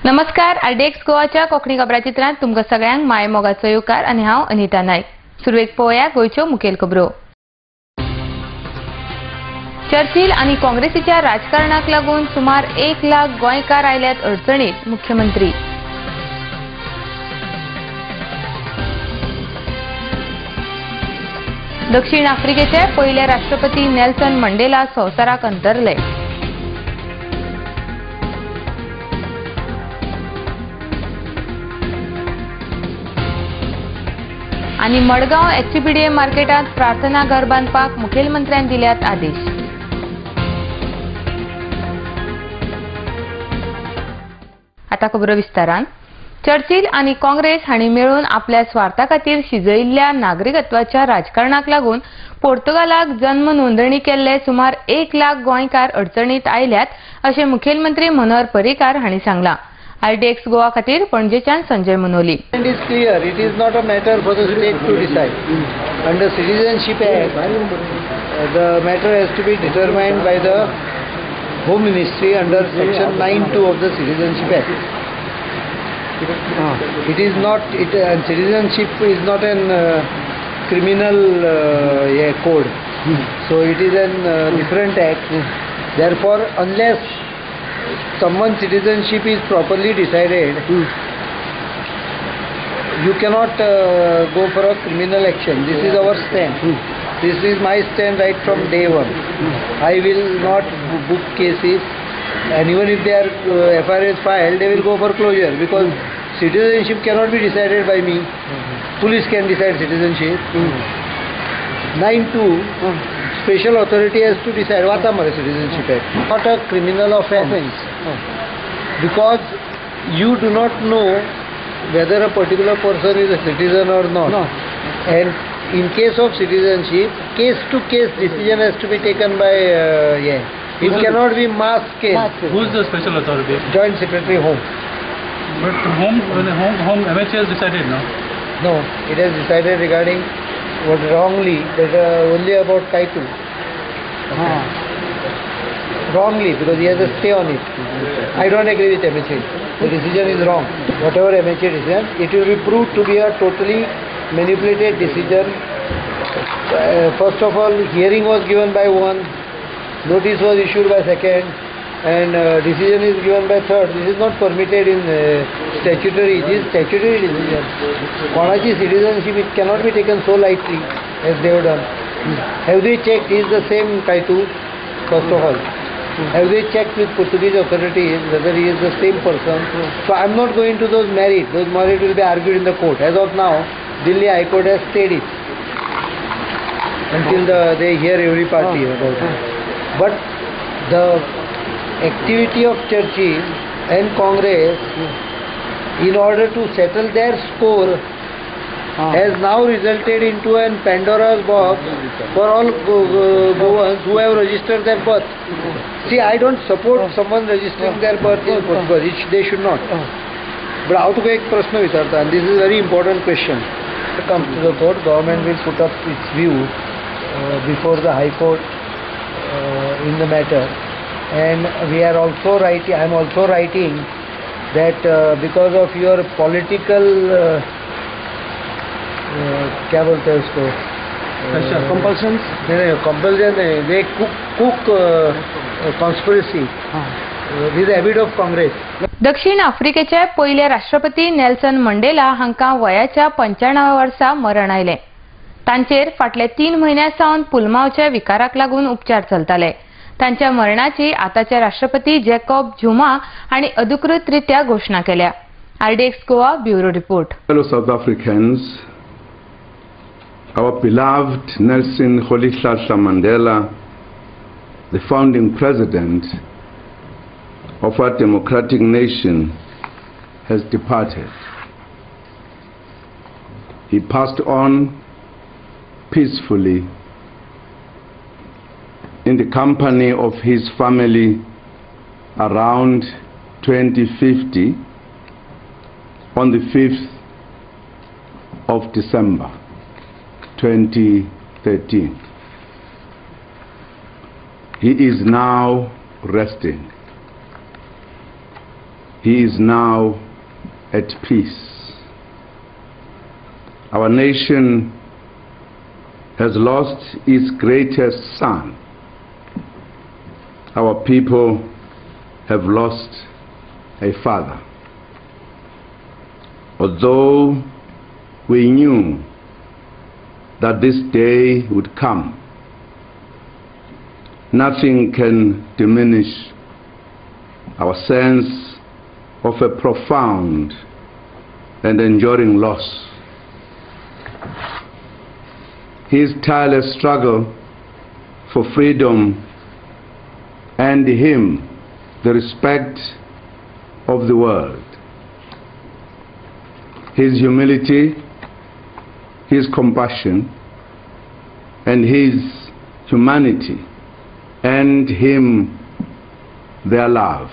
नमस्कार, आरडीएक्स गोवाच्या कोंकणी खबरां चित्रांत तुमकां सगळ्यांक माय मोगाचो येवकार आनी हांव अनिता नायक. सुरवेक पळोवया गोंयच्यो मुखेल खबरो. चर्चिल आनी काँग्रेसीच्या राजकारणाक लागून सुमार 1 लाख गोंयकार आयल्यात अडचणीत. मुख्यमंत्री. दक्षिण आफ्रिकेचे पयले राष्ट्रपती नेल्सन मंडेला संवसाराक अंतरले. आनी मडगांव एचपीडीए मार्केटांत प्रार्थना घर बांदपाक मुखेलमंत्र्यान दिल्यात आदेश. आता खबरो विस्तारान. चर्चिल आनी काँग्रेस हांणी मेळून आपल्या स्वार्था खातीर शिजयिल्ल्या नागरिकत्वाच्या राजकारणाक लागून पोर्तुगालाक जन्म नोंदणी केल्ले सुमार 1 लाख गोंयकार अडचणीत आयल्यात अशें मुखेलमंत्री मनोहर पर्रीकार हांणी सांगलां. आरडीएक्स गोवा खातीर पणजेच्यान Sanjay Manoli. It is clear. It is not a matter for the state to decide. Under Citizenship Act, the matter has to be determined by the Home Ministry under Section 9(2) of the Citizenship Act. It is not. Citizenship is not an criminal code. So it is an different act. Therefore, unless someone's citizenship is properly decided, you cannot go for a criminal action. This is our stand. This is my stand right from day one. I will not book cases, and even if they are FIRs filed, they will go for closure because citizenship cannot be decided by me. Police can decide citizenship. 9(2). Special authority has to decide what is Citizenship Act. Not a criminal offence. Because you do not know whether a particular person is a citizen or not. And in case of citizenship, case-to-case decision has to be taken by It cannot be mass case. Who is the special authority? Joint Secretary Home. But home MHA has decided now. No, it has decided regarding what wrongly, that only about Kaitu. Wrongly, because he has a stay on it. I don't agree with MHA. The decision is wrong. Whatever MHA decision, it will be proved to be a totally manipulated decision. First of all, hearing was given by one, notice was issued by second, and decision is given by third. This is not permitted in statutory. This is statutory decision. Konachi citizenship, it cannot be taken so lightly as they have done. Have they checked? Is the same Kaitu? First of all, have they checked with Portuguese authorities whether he is the same person? So I am not going to those merit. Those merit will be argued in the court. As of now, Delhi High Court has stayed it until they hear every party about it. But the activity of Churchill and Congress in order to settle their score has now resulted into an Pandora's box for all Goans who have registered their birth. See, I don't support someone registering their birth in Portugal. They should not. But how to make prashna vitarta, and this is a very important question. It comes to the court, government will put up its view before the High Court in the matter. And we are also writing, I am also writing that because of your political क्या बोलते हैं उसको, compulsion नहीं, they cook conspiracy with the habit of Congress. दक्षिण आफ्रिकेचे पयले राष्ट्रपती Nelson Mandela हांकां वयाच्या 95 वर्सा मरण आयलें. तांचेर फाटले 3 म्हयन्यांसावन पुलमावच्या विकाराक लागून उपचार चलताले. तांच्या मरणाची आताचे राष्ट्रपती जॅकॉब झुमा हांणी अधिकृतरित्या घोषणा केल्या. RDX Goa bureau report. Fellow South Africans, our beloved Nelson Rolihlahla Mandela, the founding president of our democratic nation, has departed. He passed on peacefully in the company of his family around 2050 on the 5th of December 2013. He is now resting. he is now at peace. Our nation has lost its greatest son. Our people have lost a father. Although we knew that this day would come, nothing can diminish our sense of a profound and enduring loss. His tireless struggle for freedom earned him the respect of the world. His humility, his compassion, and his humanity earned him their love.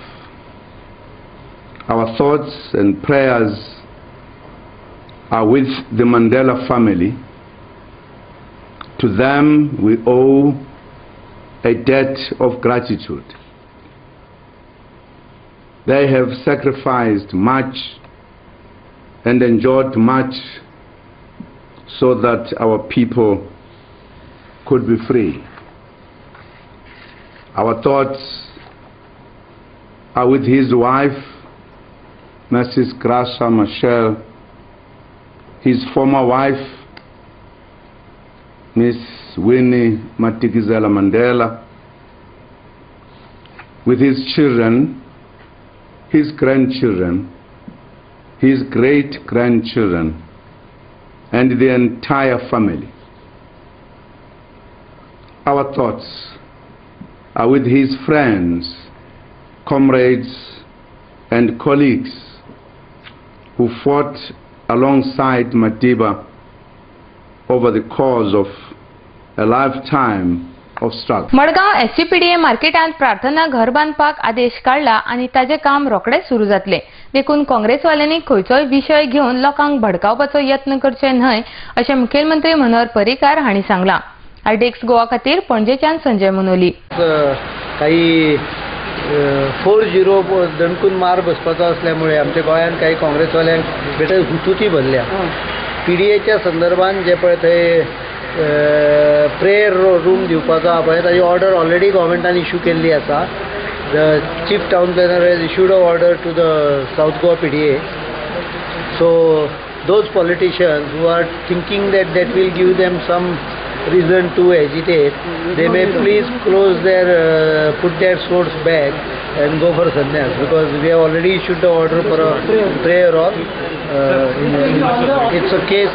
Our thoughts and prayers are with the Mandela family. To them we owe a debt of gratitude. They have sacrificed much and endured much so that our people could be free. Our thoughts are with his wife, Mrs. Graça Machel, his former wife, Miss Winnie Madikizela Mandela, with his children, his grandchildren, his great-grandchildren, and the entire family. Our thoughts are with his friends, comrades, and colleagues who fought alongside Madiba over the cause of a lifetime of struggle. Madgaon SCPDA मार्केटात प्रार्थना घर बांधपाक आदेश काढला आणि ताजे काम रोखडेच सुरू जातले. देखून काँग्रेसवाल्यांनी खंयचोय विशय घेवन लोकांक भडकावपाचो यत्न करचे न्हय अशें मुखेलमंत्री मनोहर पर्रीकार हांणी सांगलां. आरडेक्स गोवा खातीर पणजेच्यान संजय मनोली. काही 4-0 दणकून मार बसपाचो असल्यामुळे आमच्या गोंयांत काही काँग्रेसवाल्यांक बेटर हुतुती भरल्या. PDAच्या संदर्भात जे पळय थंय प्रेयर रूम दिवपाचो आहा पळय ताची ऑर्डर ऑलरेडी गव्हर्मेंटान इश्यू केल्ली आसा. The chief town planner has issued a order to the south Goa PDA. So those politicians who are thinking that will give them some reason to agitate, they may please close their put their swords back and go for sannyas, because we have already issued the order for a prayer hall. It's a case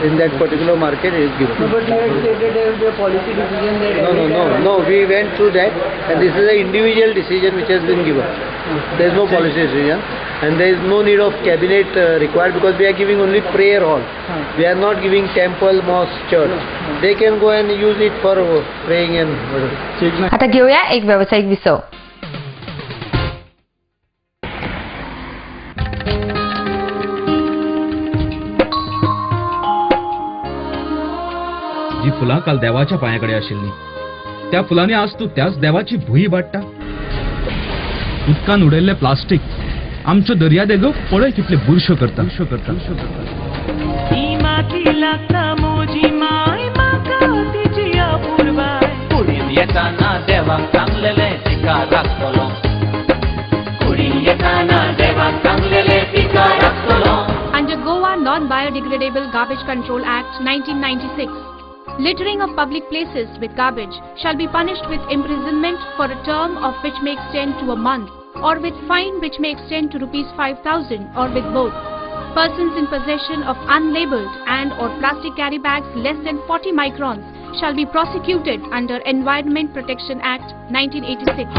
in that particular market is given. But you had stated there will be a policy decision that No, we went through that, and this is an individual decision which has been given. There is no policy decision, and there is no need of cabinet required, because we are giving only prayer hall. We are not giving temple, mosque, church. They can go and use it for praying and. आता घेऊया एक व्यावसायिक विसव. जी फुलां काल देवाच्या पांयाकडे आशिल्ली त्या फुलांनी आज तू त्याच देवाची भुई वाडटा. उदकान उडयल्ले प्लास्टीक आमच्यो दर्या देगो पळय कितले बुरश्यो करता. Under Goa Non-Biodegradable Garbage Control Act 1996, littering of public places with garbage shall be punished with imprisonment for a term of which may extend to a month, or with fine which may extend to ₹5,000, or with both. Persons in possession of unlabeled and or plastic carry bags less than 40 microns shall be prosecuted under Environment Protection Act 1986.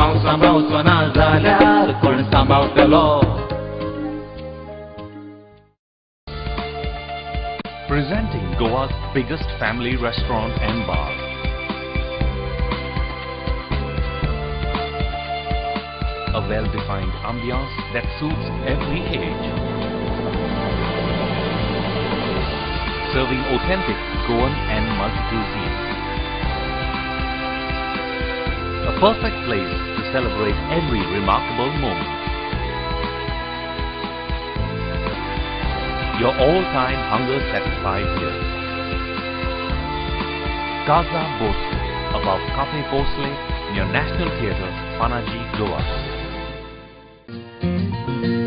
Presenting Goa's biggest family restaurant and bar. A well-defined ambiance that suits every age. Serving authentic Goan and multi-cuisine. A perfect place to celebrate every remarkable moment. your all-time hunger-satisfied here. Casa Bosco, above Cafe Bosle, near National Theatre, Panaji, Goa.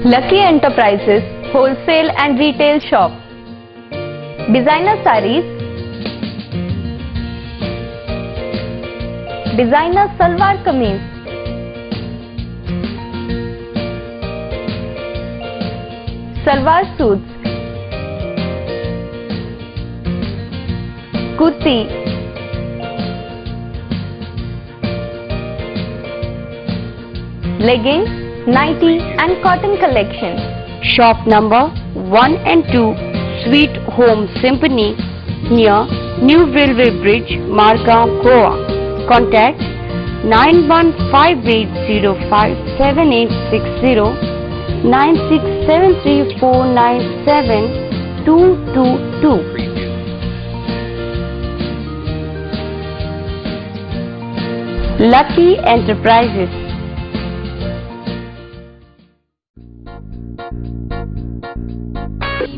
Lucky Enterprises Wholesale and Retail Shop. Designer sarees, designer salwar kameez, salwar suits, kurti, leggings, nighty and cotton collection. Shop number 1 and 2, Sweet Home Symphony, near New Railway Bridge, Margao, Goa. Contact 9158057860, 9673497222. Lucky Enterprises.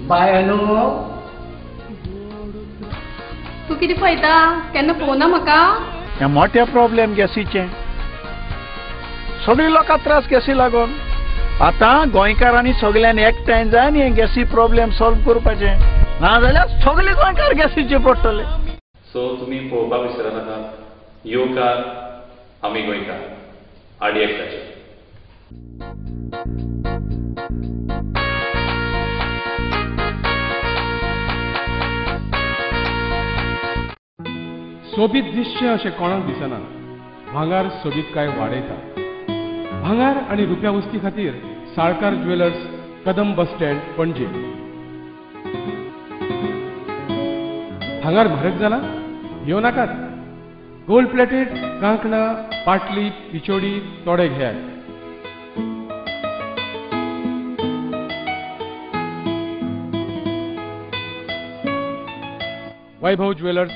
Bye, Anu. तू किती पळयता केन्ना पळोवना म्हाका हे मोठे problem गॅसीचे सगळी लोकां त्रास गॅसी लागून आता गोंयकारांनी सगळ्यांनी एकठांय जावन हे गॅसी प्रॉब्लेम सॉल्व करपाचे नाजाल्यार सगळे गोंयकार गॅसीचे पडटले. सो तुम्ही पळोवपाक विसरनाका येवकार आमी गोंयकार आडयेकाचे. सोबीत दिसचे अशें कोणाक दिसना. भांगार सोबीत काय वाडयता. भांगार आनी रुप्या वस्ती खातीर साळकार ज्वेलर्स, कदम बस स्टँड, पणजे. भांगार म्हारग जाला? घेवं नाकात. गोल्ड प्लेटेड कांकणां, पाटली, पिचोडी तोडे घेयात. वैभव ज्वेलर्स,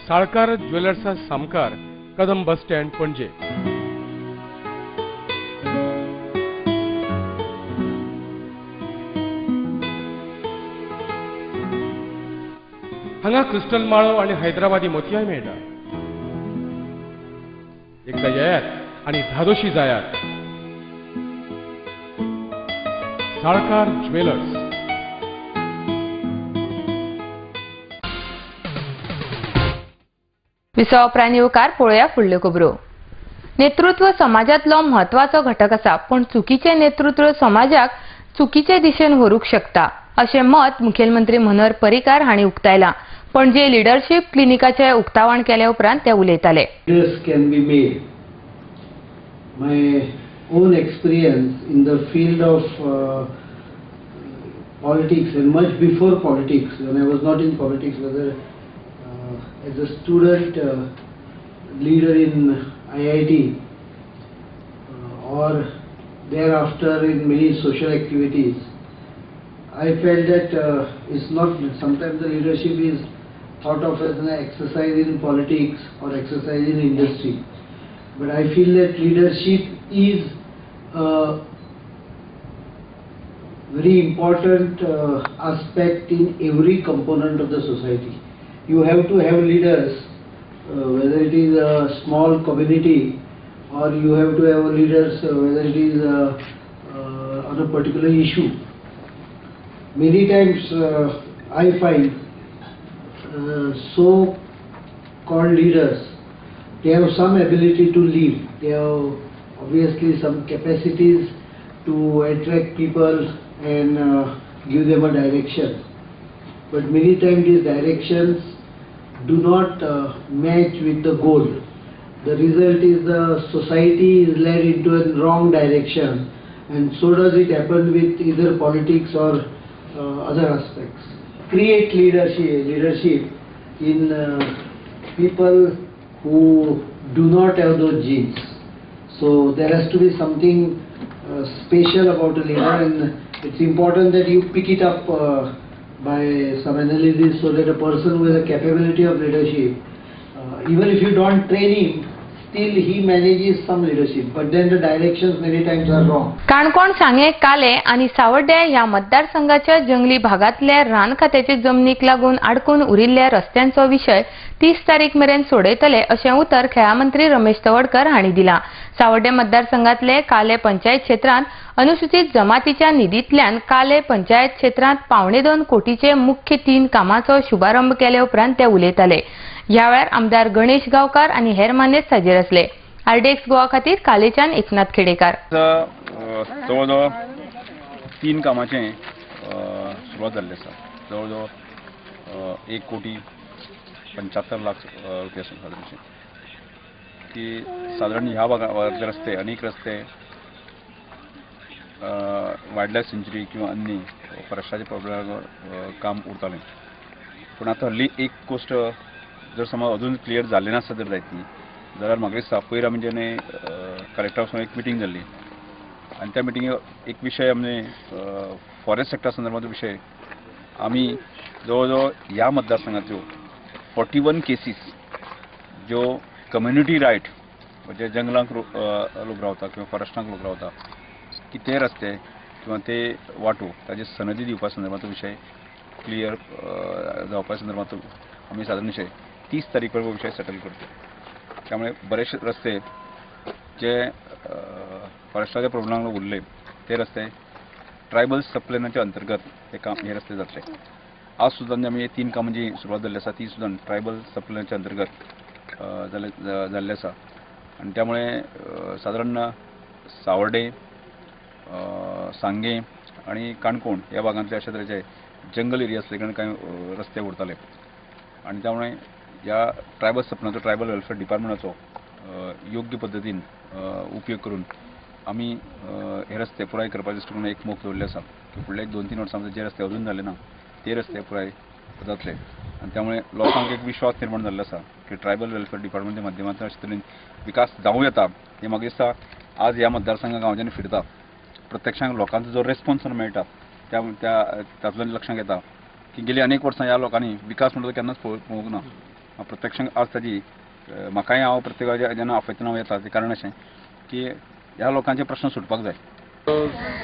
साळकार ज्वेलर्सा सामकार, कदम बस स्टँड, पणजे. हांगा क्रिस्टल माळो आनी हैदराबादी मोतयाय मेळटा. एकदा येयात आनी धादोशी जायात. साळकार ज्वेलर्स. विसावा प्राणी येवकार पळोवया फुडल्यो खबरो. नेतृत्व समाजातलो म्हत्वाचो घटक आसा, पण चुकीचे नेतृत्व समाजाक चुकीचे दिशेन व्हरूंक शकता अशें मत मुखेलमंत्री मनोहर पर्रीकार हांणी उक्तायलां. पणजे लिडरशीप क्लिनिकाचे उक्तावण केले उपरांत ते उलयताले. Leaders can be made. My own experience in the field of politics and much before politics, when I was not in politics, whether as a student leader in IIT or thereafter in many social activities, I felt that it's not, sometimes the leadership is thought of as an exercise in politics or exercise in industry. But I feel that leadership is a very important aspect in every component of the society. You have to have leaders, whether it is a small community or you have to have leaders, whether it is on a particular issue. Many times I find so-called leaders, they have some ability to lead. They have obviously some capacities to attract people and give them a direction. But many times these directions do not match with the goal. The result is the society is led into a wrong direction, and so does it happen with either politics or other aspects. Create leadership in people who do not have those genes. So there has to be something special about a leader, and it's important that you pick it up by some analysis, so that a person with a capability of leadership, even if you don't train him, still he manages some leadership, but then the directions many times are wrong. Canacona, सांगे, काले आणि सावड्डे ह्या मतदारसंघाच्या जंगली भागातल्या रान खात्याचे जमनीक लागून अडकून उरिल्ल्या रस्त्यांचो विषय 30 तारीख मेरेन सोडयतले अशें उतर खेळा मंत्री रमेश तवडकर हांणी दिला. सावड्डे मतदारसंघातले काले पंचायत क्षेत्रांत अनुसूचित जमातीच्या निधींतल्यान काले पंचायत क्षेत्रांत 2.25 कोटीचे मुख्य 3 कामांचो शुभारंभ केले उपरांत ते उलयताले. ह्या वेळार आमदार गणेश गांवकार आणि हेर मानेस्त हाजीर आसले. RDX गोवा खातीर कालेच्यान एकनाथ खेडेकार. जवळजवळ 3 कामांचे सुरवात जाल्ली आसा. जवळजवळ 1,75,00,000 रुपया सादारणशे की साधारण ह्या भागातले रस्ते, अनेक रस्ते वायल्ड लायफ सेंच्युरी किंवा अन्य फॉरेस्टाच्या प्रॉब्लेमावर काम उरतालें. पूण आतां हल्ली एक गोष्ट जर समज अजून क्लियर जाल्ली नासता जर जायती जाल्यार म्हाका दिसता पयर आमी जेन्ना कलेक्टरा वचून एक मिटींग जाल्ली आनी त्या मिटिंगेक एक विशय आमी फॉरेस्ट सेक्टर संदर्भांतलो विशय आमी जवळजवळ ह्या मतदारसंघाच्यो 41 केसीस ज्यो कम्युनिटी रायट म्हणजे जंगलांक लोक रावता किंवा फॉरेस्टांक लोक रावता की ते रस्ते किंवा ते वाटो ताजे सनदी दिवपा संदर्भांतलो विशय क्लियर जावपा संदर्भांत आमी सादारणशे 30 तारीख पर्यंत विषय सेटल करतो. त्यामुळे बरेचसे रस्ते जे फॉरेस्टाच्या प्रॉब्लेमाक उरले ते रस्ते ट्रायबल सबप्लॅनाच्या अंतर्गत हे रस्ते जातले. आज सुद्दां आमी 3 कामां जी सुरवात जाल्ली आसा ती सुद्दां ट्रायबल सबप्लॅनाच्या अंतर्गत जाल्ली आसा आनी त्यामुळे सादारण सावर्डे, सांगे आणि काणकोण या भागांतले अशा तरेचे जंगल एरिया असले कारण काही रस्ते उरताले आणि त्यामुळे या ट्रायबल सपनाचो ट्रायबल वेलफेअर डिपार्टमेंटाचो योग्य पद्धतीन उपयोग करून आमी हे रस्ते पुराय करपाचे दृश्टीकोन एक मोख दवरले आसा की फुडल्या 2-3 वर्सां जे रस्ते अजून जाले ना ते रस्ते पुराय जातले आणि त्यामुळे लोकांक एक विश्वास निर्माण जाल्लो आसा की ट्रायबल वेलफेअर डिपार्टमेंटच्या माध्यमांतल्यान अशे तरेन विकास जावं येता. हे म्हाका दिसता आज ह्या मतदारसंघाक हांव जेन्ना फिरता प्रत्यक्षांक लोकांचो जो रेस्पॉन्स मेळटा तातूंतल्यान लक्षांत येता की गेली अनेक वर्सां ह्या लोकांनी विकास म्हणटा तो केन्नाच पळोवंक ना. प्रत्यक्षांक आज ताजी म्हाकाय हांव प्रत्येकाच्या जेन्ना आपयतना येता तें कारण अशें की ह्या लोकांचे प्रश्न सुटपाक जाय.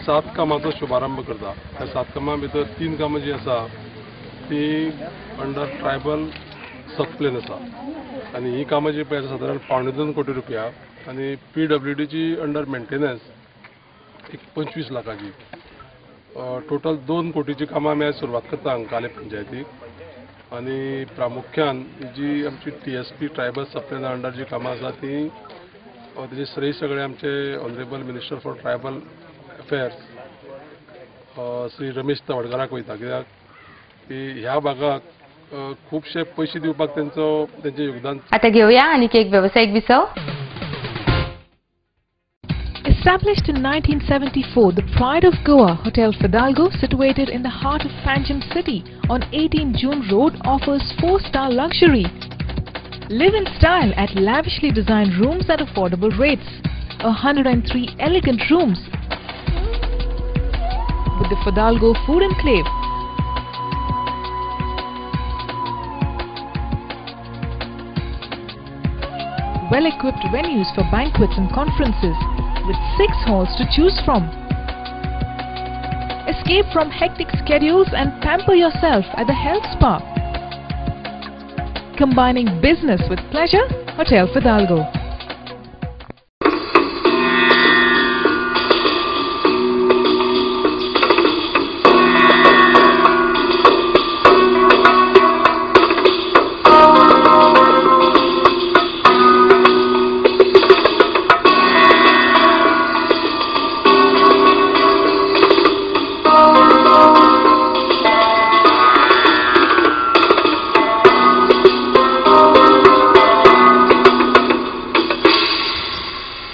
7 कामांचो शुभारंभ करता. त्या 7 कामां भितर 3 कामां जी आसा ती अंडर ट्रायबल सबप्लेन आसा आनी ही कामां जी पळय सादारण 2.25 कोटी रुपया आनी PWDची अंडर मेंटेनन्स 25 लाखाची टोटल 2 कोटीची कामां आमी सुरवात करता काले पंचायतीक आनी प्रामुख्यान जी आमची TSP ट्रायबल सबप्लेना अंडर जी कामां आसा ती तेजे श्रेय सगळे आमचे honourable minister for tribal affairs Shri Ramesh तवडकराक वयता कित्याक की ह्या भागाक खूबशे पयशे दिवपाक तेंचें योगदान. आता घेऊया आणखी एक व्यावसायिक विसव. Established in 1974, the Pride of Goa Hotel Fidalgo, situated in the heart of Panjim city on 18 June Road, offers 4-star luxury. Live in style at lavishly designed rooms at affordable rates. 103 elegant rooms with the Fidalgo Food Enclave. Well-equipped venues for banquets and conferences, with 6 halls to choose from. Escape from hectic schedules and pamper yourself at the health spa. Combining business with pleasure, Hotel Fidalgo.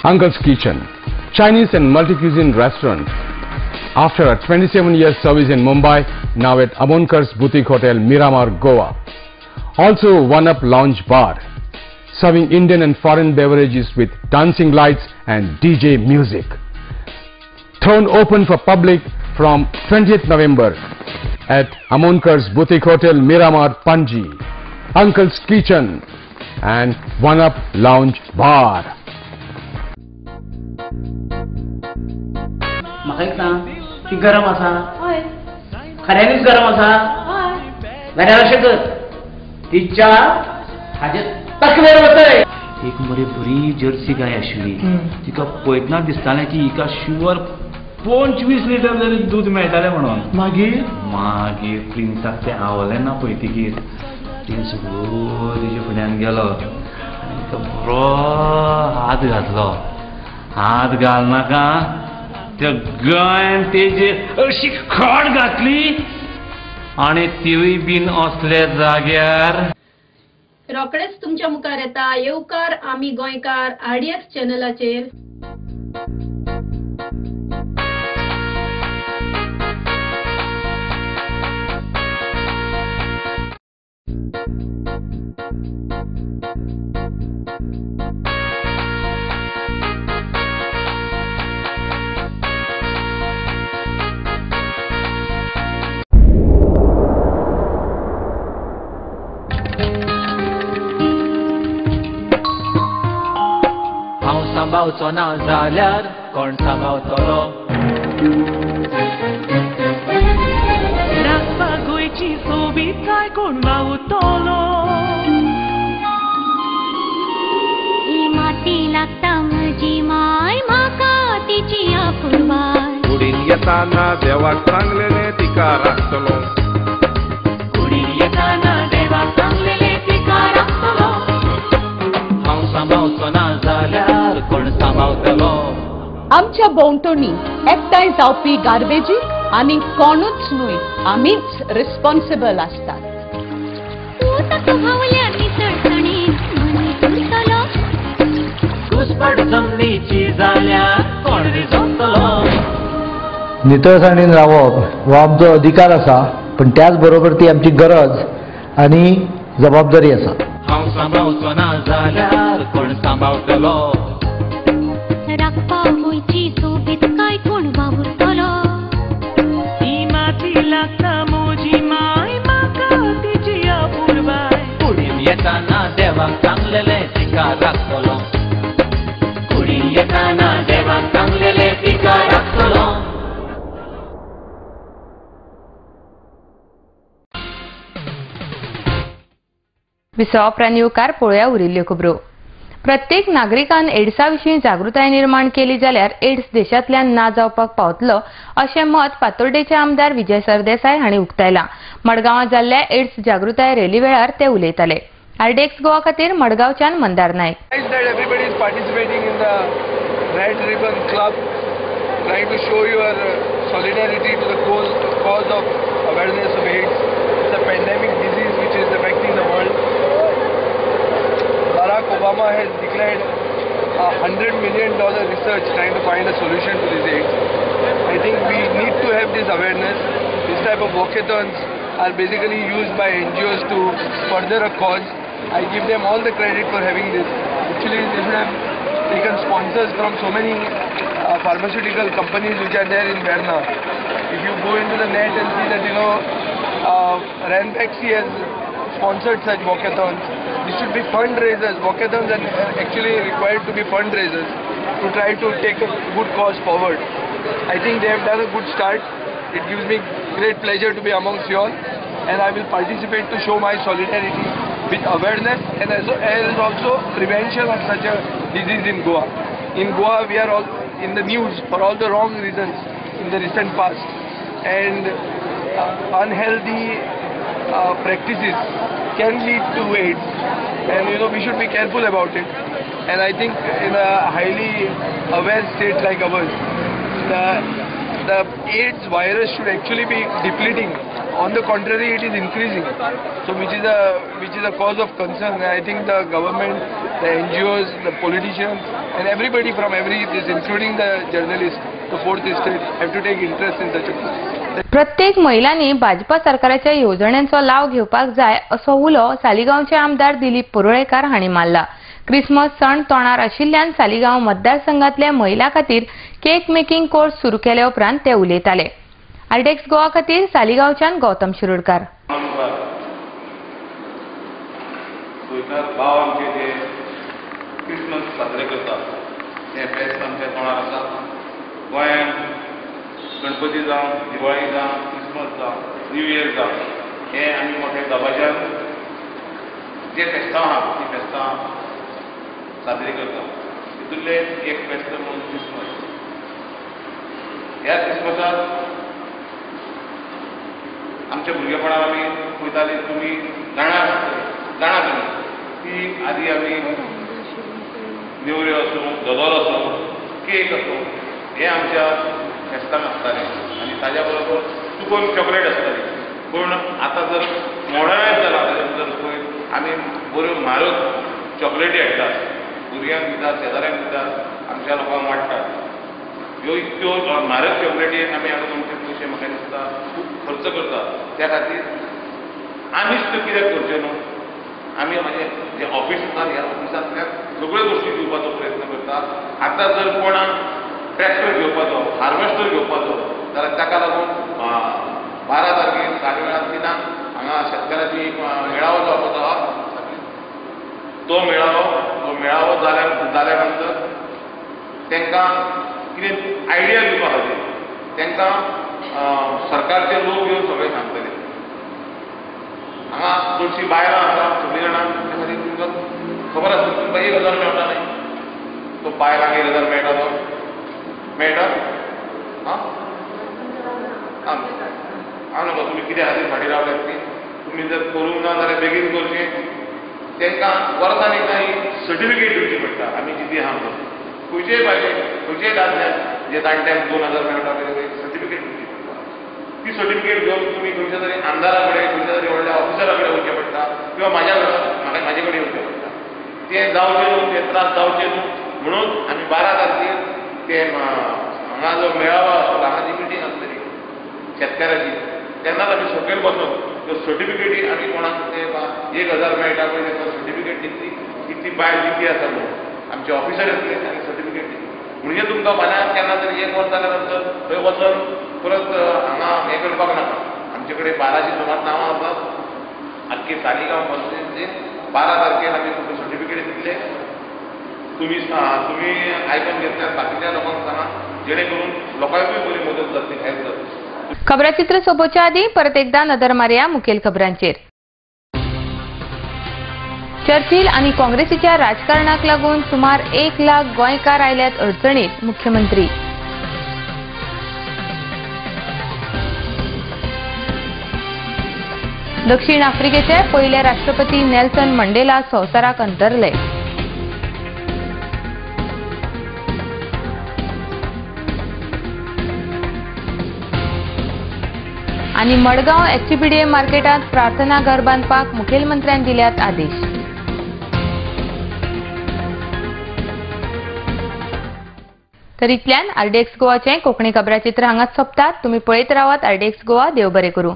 Uncle's Kitchen, Chinese and multi-cuisine restaurant. After a 27-year service in Mumbai, now at Amonkar's Boutique Hotel, Miramar, Goa. Also one-up lounge bar, serving Indian and foreign beverages with dancing lights and DJ music. Thrown open for public from 20th November at Amonkar's Boutique Hotel, Miramar, Panji. Uncle's Kitchen, and One Up Lounge Bar. म्हाका एक सांग ती गरम आसा खऱ्यांनीच गरम आसा जाल्यार अशें कर ती च्या हाजे तकलेर वतय. एक मरे बरी जर्सी गाय आशिल्ली तिका पळयतना दिसतालें की हिका शुअर 25 लिटर तरी दूध मेळटालें म्हणून. मागीर प्रिन्साक तें आवडलें ना पळयतकीर प्रिन्स तिचे फुड्यान गेलो आनी तिका बरो हात घातलो. हात घालनाका त्या गायन तेजेर अशी खड घातली आनी तिवूय बीन असल्या जाग्यार. रोकडेच तुमच्या मुखार येता येवकार आमी गोंयकार RDX चॅनलाचेर. सांबाळचो ना जाल्यार कोण सांबाळतलो. राखपाक गोंयची सोबीतकाय कोण वावुरतलो. ही माती लागता म्हजी माय म्हाका तिची आपुरबाय. कुडीन येताना देवाक सांगलेलें तिका राखतलो. कुडीन येताना देवाक सांगलेलें तिका राखतलो. हांव सांबाळचो ना जाल्यार कोण सांबाळतलो. आमच्या भोंवतणी एकठांय जावपी गार्बेजी आनी कोणूच न्हय आमीच रिस्पॉन्सिबल आसतात. घुसपट जमनीची जाल्यार कोण रिजवतलो. नितळसाणीन रावप हो आमचो अधिकार आसा पण त्याच बरोबर ती आमची गरज आनी जबाबदारी आसा. हांव सांबाळचो ना जाल्यार कोण सांबाळतलो. राखपाक गोंयची सोबीतकाय कोण वावुरतलो. ही माती लागता म्हजी माय म्हाका तिची आपुरबाय. कुडीन येताना देवाक सांगलेलें तिका राखतलो. कुडीन येताना देवाक सांगलेलें तिका राखतलो. विसवप येवकार पळोवया उरिल्ल्यो खबरो. प्रत्येक नागरिकान एड्सा विशीं जागृताय निर्माण केली जाल्यार एड्स देशांतल्यान ना जावपाक पावतलो अशें मत फातोर्डेचे आमदार विजय सरदेसाय हांणी उक्तायलां. मडगांवां जाल्ल्या एड्स जागृताय रॅली वेळार ते उलयताले. RDX गोवा खातीर मडगांवच्यान मंदार नायक. Everybody is participating in the Red Ribbon Club, trying to show your solidarity to the cause of awareness of AIDS. It's a pandemic disease which is affecting the world. Barack Obama has declared $100 million research trying to find a solution to this AIDS. I think we need to have this awareness. This type of walkathons are basically used by NGOs to further a cause. I give them all the credit for having this. Actually, they should have taken sponsors from so many pharmaceutical companies which are there in Verna. If you go into the net and see that, Ranbaxy has sponsored such walkathons. These should be fundraisers. Walkathons are actually required to be fundraisers to try to take a good cause forward. I think they have done a good start. It gives me great pleasure to be amongst you all, and I will participate to show my solidarity with awareness and as also prevention of such a disease in Goa. In Goa, we are all in the news for all the wrong reasons in the recent past, and unhealthy practices can lead to AIDS, and we should be careful about it. And I think in a highly aware state like ours, the AIDS virus should actually be depleting. On the contrary, it is increasing. So which is a cause of concern. And I think the government, the NGOs, the politicians, and everybody from including the journalists, the fourth estate, have to take interest in such a cause. प्रत्येक महिलांनी भाजपा सरकाराच्या योजनांचो लाव घेवपाक जाय असो उलो सालिगांवचे आमदार दिलीप पुरोळेकार हांणी मारला. क्रिसमस सण तोणार आशिल्ल्यान सालिगांव मतदारसंघातल्या महिलां खातीर केक मेकिंग कोर्स सुरू केले उपरांत ते उलयताले. RDX गोवा खातीर सालिगांवच्यान गौतम शिरोडकार. गोंयकार भाव आमचे जे क्रिसमस साजरे करतात ते फेस्त आमच्या तोंडार आसा. गोंयांत गणपती जावं, दिवाळी जावं, क्रिसमस जावं, न्यू इयर जावं, हे आमी मोठे दबाज्यान जे फेस्तां आहा ती फेस्तां साजरी करतात. तितूंतले एक फेस्त म्हणून क्रिसमस. ह्या क्रिसमसाक आमच्या भुरगेपणान आमी पळयतालीं, तुमी जाणा तुमी की आदी आमी नेवऱ्यो आसूं, दोदोल आसूं, केक आसूं, हे आमच्या फेस्तांक आसतालें आनी ताज्या बरोबर चुकोन चॉकलेट आसताली. पूण आतां जर मॉडर्नायज जाला ताजे भितर पळय आमी बऱ्यो म्हारग चॉकलेटी हाडटात, भुरग्यांक दितात, शेजाऱ्यांक दितात, आमच्या लोकांक वाडटात. ह्यो इतक्यो म्हारग चॉकलेटी आमी आतां तुमचे पयशे म्हाका दिसता खूब खर्च करतात. त्या खातीर आमीच त्यो कित्याक करच्यो न्हू. आमी म्हाजे जे ऑफीस आसा ह्या ऑफिसांतल्यान सगळ्यो गोश्टी दिवपाचो प्रयत्न करतात. आतां जर कोणाक ट्रॅक्टर घेवपाचो, हार्वेस्टर घेवपाचो जाल्यार ताका लागून 12 तारखेक साडे तिनांक हांगा शेतकाराची एक मेळावो जावपाचो आहा. तो मेळावो जाल्या नंतर तांकां कितें आयडिया दिवपा खातीर तांकां सरकारचे लोक येवन सगळें सांगतले. हांगा चडशीं बायलां आसा, सगळीं जाणां त्या खातीर तुमकां खबर आसा तुमकां 1000 मेळटा न्ही, तो बायलांक 1000 मेळटा, तो मेळटा. हांव नको तुमी कित्या खातीर फाटीं रावल्यात ती. तुमी जर करूंक ना जाल्यार बेगीन करचें. तांकां वर्सान एकदां ही सर्टिफिकेट दिवची पडटा आमी कितें आहा म्हणून. खंयचेय बायलेक, खंयचेय दादल्याक जे जाणट्यांक 2000 मेळटा पळय सर्टिफिकेट दिवची पडटा. ती सर्टिफिकेट घेवन तुमी खंयच्या तरी आमदारा कडेन, खंयच्या तरी व्हडल्या ऑफिसरा कडेन वचचें पडटा किंवा म्हाजे कडेन येवचें पडटा. तें जावचें न्हू, ते त्रास जावचे न्हू म्हणून आमी 12 तारखेर ते हांगा जो मेळावो आसलो, हांगा जी मिटींग आसतली शेतकाराची, तेन्नाच आमी सकयल बसून त्यो सर्टिफिकेटी आमी कोणाक ते 1000 मेळटा पळय ताका सर्टिफिकेट दितली. ती बायल दितली आसा म्हणून आमचे ऑफिसर येतले आनी सर्टिफिकेट दितली. म्हणजे तुमकां फाल्यां केन्ना तरी 1 वर्स जाल्या नंतर थंय वचून परत हांगा हें करपाक नाका. आमचे कडेन 1200 सुमार नांवां आसात आख्खी सालिगांव कॉन्स्टिट्युएन्सीन. 12 तारखेर आमी तुमकां सर्टिफिकेट दितले. तुमी आयकून घेतल्यार बाकीच्या लोकांक सांगा, जेणे करून लोकांकूय बरी मदत जातली, हेल्प जातली. खबराचित्र सोंपोवच्या आदी परत एकदा नदर मारया मुखेल खबरांचेर. चर्चिल आणि काँग्रेसीच्या राजकारणाक लागून सुमार 1 लाख गोंयकार आयल्यात अडचणीत. मुख्यमंत्री दक्षिण आफ्रिकेचे पयले राष्ट्रपती नेल्सन मंडेला संवसाराक अंतरले. आणि मडगांव एचपीडीए मार्केटात प्रार्थना घर बांदपाक मुखेलमंत्र्यान दिल्यात आदेश. तर इतल्यान आरडीएक्स गोवाचे कोंकणी खबराचित्र हांगाच सोंपतात. तुमी पळयत रावात आरडीएक्स गोवा. देव बरें करूं.